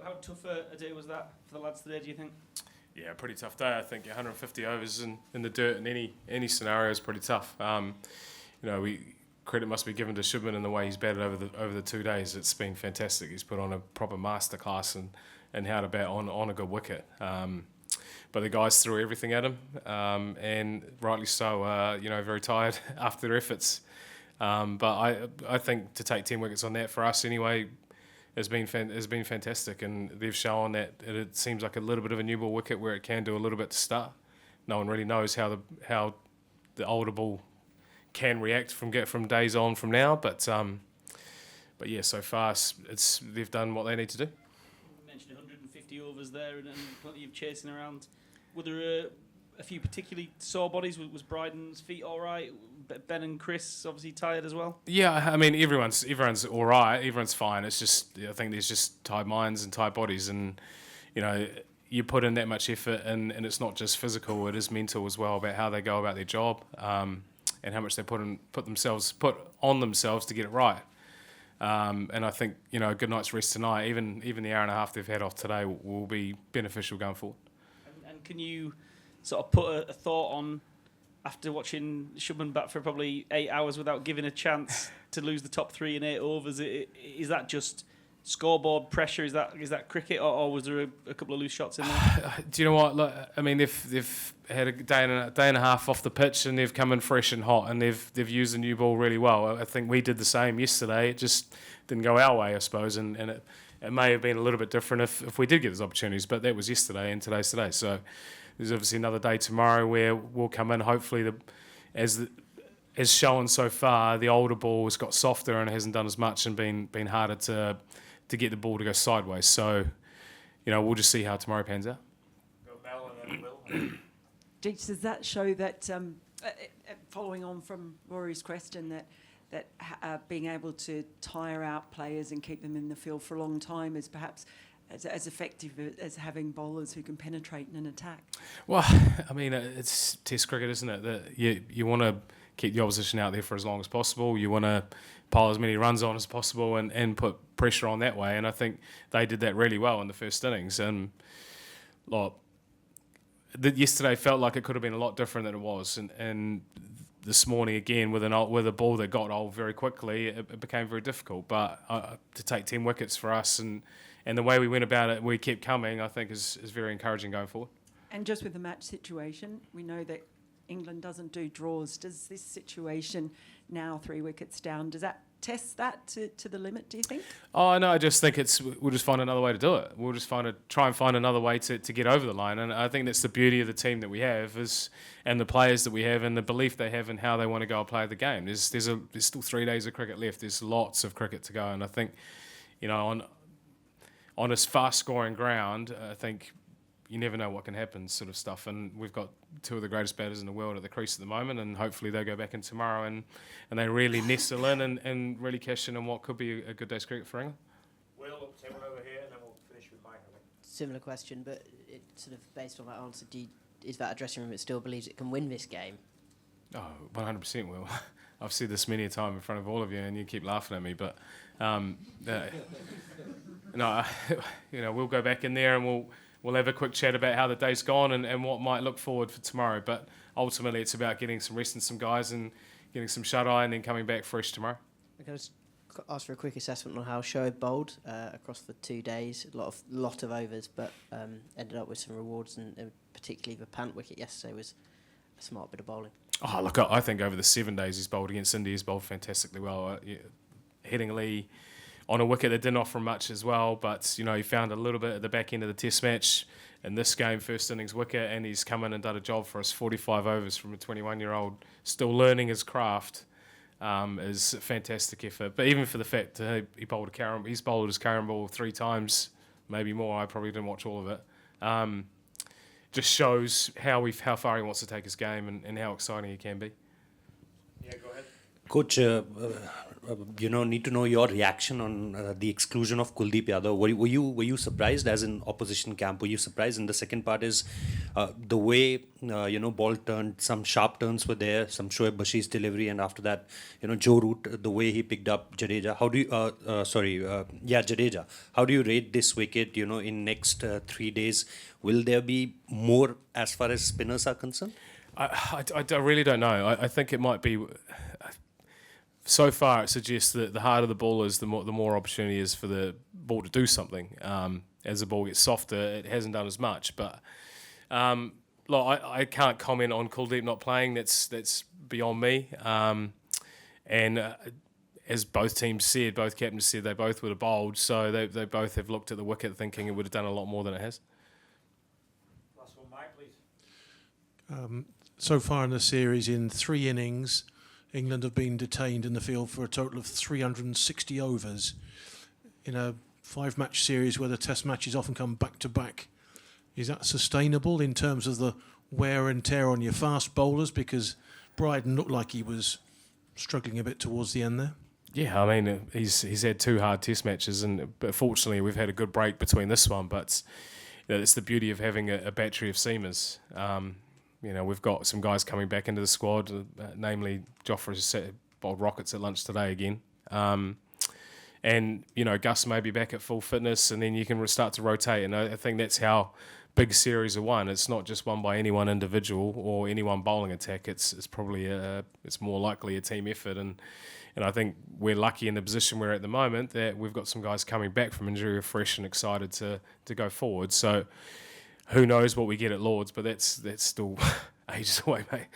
How tough a day was that for the lads today, do you think? Yeah, pretty tough day. I think 150 overs in the dirt in any scenario is pretty tough. Credit must be given to Shubman in the way he's batted over the 2 days. It's been fantastic. He's put on a proper masterclass and how to bat on a good wicket. But the guys threw everything at him, and rightly so. Very tired after their efforts. But I think to take 10 wickets on that for us anyway has been fantastic, and they've shown that it seems like a little bit of a new ball wicket where it can do a little bit to start. No one really knows how the older ball can react from days on from now, but yeah, so far they've done what they need to do. You mentioned 150 overs there and plenty of chasing around. Were there a few particularly sore bodies? Was Bryden's feet all right? Ben and Chris obviously tired as well. Yeah, I mean everyone's all right. Everyone's fine. It's just I think there's just tired minds and tired bodies, and you put in that much effort, and it's not just physical; it is mental as well about how they go about their job, and how much they put on themselves to get it right. And I think a good night's rest tonight, even the hour and a half they've had off today, will be beneficial going forward. And can you sort of put a thought on, after watching Shubman bat for probably 8 hours without giving a chance to lose the top 3 in 8 overs, is that just scoreboard pressure? Is that cricket, or was there a couple of loose shots in there? Do you know what? Look, I mean, they've had a day and a half off the pitch, and they've come in fresh and hot, and they've used the new ball really well. I think we did the same yesterday. It just didn't go our way, I suppose, and it may have been a little bit different if we did get those opportunities, but that was yesterday, and today's today. So there's obviously another day tomorrow where we'll come in. Hopefully, as shown so far, the older ball has got softer and hasn't done as much and been harder to get the ball to go sideways. So, we'll just see how tomorrow pans out. Go Mel and then Will. Jeets, does that show that, following on from Rory's question, that being able to tire out players and keep them in the field for a long time is perhaps as effective as having bowlers who can penetrate in an attack? Well, I mean, it's Test cricket, isn't it? That you want to keep the opposition out there for as long as possible. You want to pile as many runs on as possible and put pressure on that way. And I think they did that really well in the first innings. And yesterday felt like it could have been a lot different than it was. And this morning again with a ball that got old very quickly, it became very difficult. But to take 10 wickets for us and the way we went about it, we kept coming, I think is very encouraging going forward. And just with the match situation, we know that England doesn't do draws. Does this situation now 3 wickets down, does that test that to the limit, do you think? Oh, no, I just think we'll just find another way to do it. We'll just try and find another way to get over the line. And I think that's the beauty of the team that we have and the players that we have and the belief they have in how they want to go and play the game. There's still 3 days of cricket left. There's lots of cricket to go. And I think, on a fast-scoring ground, I think you never know what can happen, sort of stuff. And we've got 2 of the greatest batters in the world at the crease at the moment, and hopefully they go back in tomorrow and they really nestle in and really cash in on what could be a good day's cricket for England. Will, someone over here, and then we'll finish with Mike, I think. Similar question, but it sort of based on that answer, is that a dressing room that still believes it can win this game? Oh, 100% will. I've said this many a time in front of all of you, and you keep laughing at me, but no, we'll go back in there and we'll have a quick chat about how the day's gone and what might look forward for tomorrow. But ultimately, it's about getting some rest in some guys and getting some shut-eye and then coming back fresh tomorrow. I can just ask for a quick assessment on how Shoaib bowled across the 2 days. A lot of overs, but ended up with some rewards, and particularly the pant wicket yesterday was a smart bit of bowling. Oh, look, I think over the 7 days he's bowled against India, he's bowled fantastically well. Headingley on a wicket that didn't offer much as well, but he found a little bit at the back end of the Test match in this game, first innings wicket, and he's come in and done a job for us. 45 overs from a 21-year-old, still learning his craft, is a fantastic effort. But even for the fact he bowled he's bowled his Karen ball 3 times, maybe more. I probably didn't watch all of it. Just shows how far he wants to take his game and how exciting he can be. Yeah, go ahead. Coach, need to know your reaction on the exclusion of Kuldeep Yadav. Were you surprised, as in opposition camp? Were you surprised? And the second part is the way ball turned. Some sharp turns were there. Some Shoaib Bashir's delivery, and after that, Joe Root, the way he picked up Jadeja. How do you? Jadeja. How do you rate this wicket? In next 3 days, will there be more as far as spinners are concerned? I really don't know. I think it might be. So far, it suggests that the harder the ball is, the more opportunity is for the ball to do something. As the ball gets softer, it hasn't done as much. But I can't comment on Kuldeep not playing. That's beyond me. As both teams said, both captains said, they both would have bowled. So they both have looked at the wicket thinking it would have done a lot more than it has. Last one, Mike, please. So far in the series, in 3 innings, England have been detained in the field for a total of 360 overs. In a 5-match series where the test matches often come back to back, is that sustainable in terms of the wear and tear on your fast bowlers? Because Bryden looked like he was struggling a bit towards the end there. Yeah, I mean, he's had 2 hard test matches, but fortunately we've had a good break between this one. But it's the beauty of having a battery of seamers. We've got some guys coming back into the squad, namely Joffrey bowled rockets at lunch today again. Gus may be back at full fitness, and then you can start to rotate. And I think that's how big series are won. It's not just won by any one individual or any one bowling attack. It's probably it's more likely a team effort. And I think we're lucky in the position we're at the moment that we've got some guys coming back from injury fresh and excited to go forward. So who knows what we get at Lords, but that's still ages away, mate.